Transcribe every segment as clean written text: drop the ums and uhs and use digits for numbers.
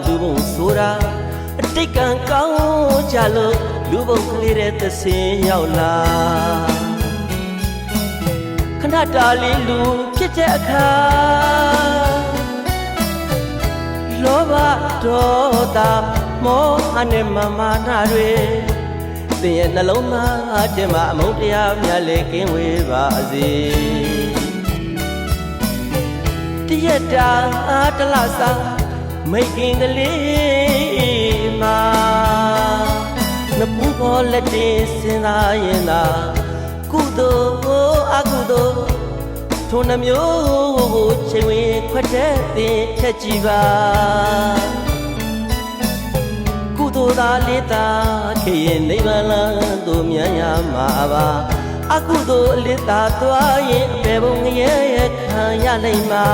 လူပုံဆိုတာအတိတ်ကံကောင်းကြလို့လူပုံကလေးတဲ့သစင်ရောက်လာခဏတာလေးလူဖြစ်တဲ့အခါလောဘဒေါသမောဟနဲ့မမာနတွေသင်ရဲ့နှလုံးသားထဲမှာအမုန်းတရားများလေကင်းဝေးပါစေတရက်တာတလစာမိတ်ကင်ကလေးမှာနဖူးပေါ်လက်တင်စင်သာရင်သာကုသိုလ်အကုသိုလ်ထိုနှမျိုးချိန်ဝင်ခွက်တဲ့တင်ထက်ကြည့်ပါကုသိုလ်သာလေးသာခေရင်နိဗ္ဗာန်လမ်းသို့မြန်ရမှာပါအကုသိုလ်အလေးသာသွားရင်အပေဘုံငရဲခံရနိုင်မှာ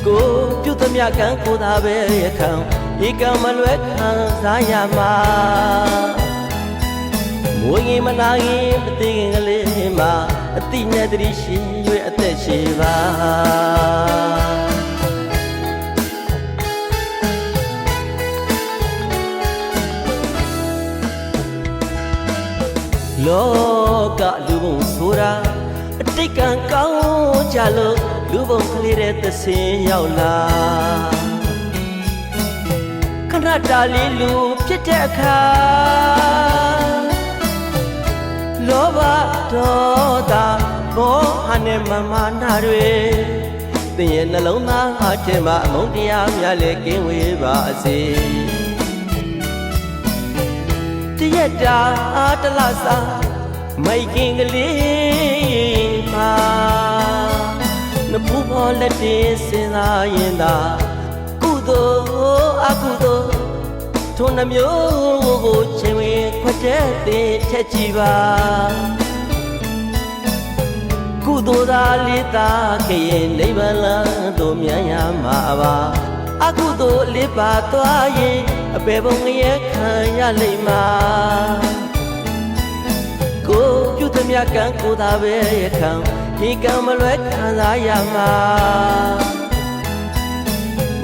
ကိုပြုသမျှကံကိုသာပဲခံဤကံမလွဲခံစားရမှာမွေးငင်မနာရင်မသိခင်ကလေးမှာအတိနဲ့တည်းရှိ၍အသက်ရှိပါလောကလူပုံဆိုတာအတိတ်ကံကောင်းကြလို့လူပုံကလေးတဲ့သစင်ရောက်လာခဏတာလေးလူဖြစ်တဲ့အခါလောဘဒေါသမောဟနဲ့မမာနတွေသင်ရဲ့နှလုံးသားထဲမှာအမုန်းတရားများလေကင်းဝေးပါစေတရက်တာတလစာမိတ်ကင်ကလေးမှာနဖူးပေါ်လက်တင်စင်သာရင်သာကုသိုလ်အကုသိုလ်ထိုနှမျိုးချိန်ဝင်ခွက်တဲ့တင်ထက်ကြည့်ပါကုသိုလ်သာလေးသာခေရင်နိဗ္ဗာန်လမ်းသို့မြန်ရမှာပါအကုသိုလ်လေးပါသွားရင်အပေဘုံငရဲခံရလိမ့်မှာကိုပြုသမျှကံကိုသာပဲခံဒီကံမလွဲခံစားရမှာ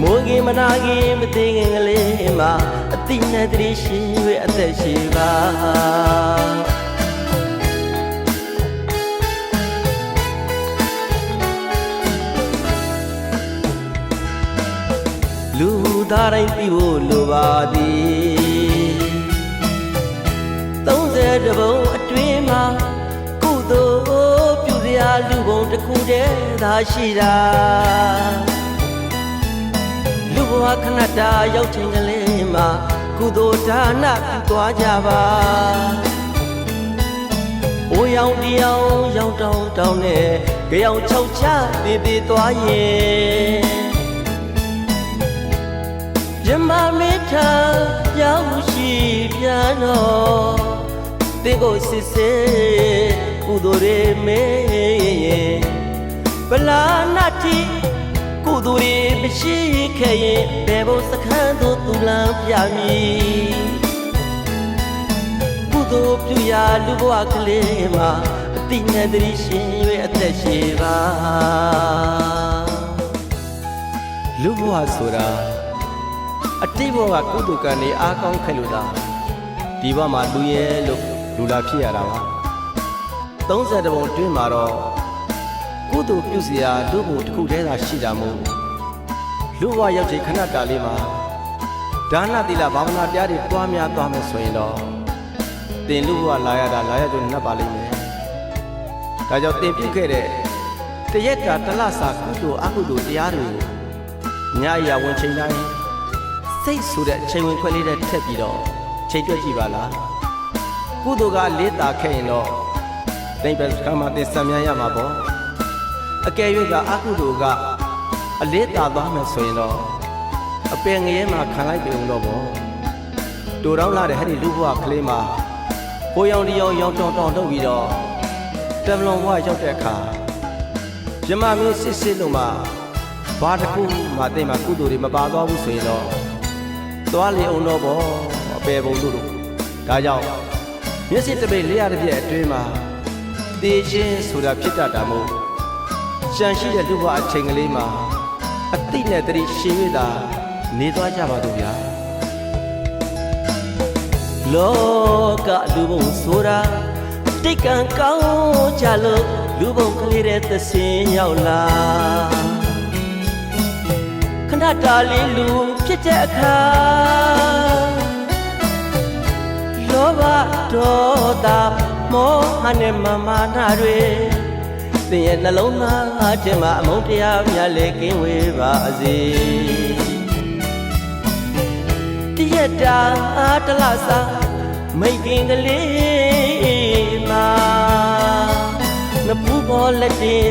မိုးကင်မနာကင်မသိခင်ကလေးမှာအတိနဲ့တည်းရှိ၍အသက်ရှိပါလူသားတိုင်းသိဖို့လိုပါသည်30ပုံအတွင်းမှာကုသိုလ်ပြုစရာလူပုံတစ်ခုတည်းသာရှိတာလူဘဝခဏတာရောက်ချိန်ကလေးမှာကုသိုလ်ဒါနပြုသွားကြပါအိုးရောင်တရားရောင်တောင်းနဲ့ကြောင်ချောက်ချသေးသွားရင်ယမမေထရောက်ရှိပြန်တော့တင်းကိုစစ်စစ်ကုသိုလ်တွေမေးဗလာနာတိကုသိုလ်တွေမရှိခဲ့ရင်ဘယ်ဘုံစခန်းသို့သူလမ်းပြမည်ကုသိုလ်ပြုရာလူဘဝကလေးမှာအတိနဲ့တည်းရှင်၍အသက်ရှိပါလူဘဝဆိုတာအတိတ်ဘဝကကုသိုလ်ကံတွေအားကောင်းခဲ့လို့သာဒီဘဝမှာလူရဲလို့လူလာဖြစ်ရတာပါ30ပုံတွင်းမှာတော့ကုသိုလ်ပြုစရာလူဘုံတစ်ခုတည်းသာရှိတာမို့လူဘဝရောက်ချိန်ခဏတာလေးမှာဒါနသီလဘာဝနာတရားတွေတွားများသွားမယ်ဆိုရင်တော့သင်လူဘဝလာရတာလာရကြုံနှက်ပါလိမ့်မယ်ဒါကြောင့်သင်ပြုခဲ့တဲ့တရက်တာတလစာကုသိုလ်အကုသိုလ်တရားတွေညအရာဝင်ချိန်တိုင်းစိတ်ဆိုတဲ့ချိန်ဝင်ခွက်လေးနဲ့ထက်ပြီးတော့ချိန်တွက်ကြည့်ပါလားကုသိုလ်ကလေးတာခဲ့ရင်တော့နိဗ္ဗာန်ကမှသင်စံမြန်းရမှာပေါ့အကယ်၍ကအကုသိုလ်ကအလေးတာသွားမယ်ဆိုရင်တော့အပင်ငရဲမှာခံလိုက်ပြုံတော့ပေါ့တူတောင်းလာတဲ့ဟဲ့ဒီလူဘဝကလေးမှာဟိုရောင်ဒီရောင်ရောင်တောင်ထုတ်ပြီးတော့တမလွန်ဘဝရောက်တဲ့အခါယမမင်းစစ်လို့မှဘာတစ်ခုမှသိမှကုသိုလ်တွေမပါသွားဘူးဆိုရင်တော့သွားလေအောင်တော့ပေါ့အပေပုံတို့ဒါကြောင့်မျက်စိတစ်ပိတ်လေးရတဲ့ပြည့်အတွင်းမှာတေခြင်းဆိုတာဖြစ်တတ်တာမို့ရှန်ရှိတဲ့လူဘဝအချိန်ကလေးမှာ အတိနဲ့တတိရှင်၍သာနေသွားကြပါတော့ဗျာလောကလူဘုံဆိုတာတိတ်ကံကောင်းကြလို့လူဘုံကလေးတဲ့သစင်ရောက်လာခဏတာလေးလူဖြစ်တဲ့အခါလောဘဒေါသမောဟနဲ့မမာနတွေသင်ရဲ့နှလုံးသားထဲမှာအမုန်းတရားများလေကင်းဝေးပါစေတရက်တာတလစာမိတ်ကင်ကလေးမှာနဖူးပေါ်လက်တင်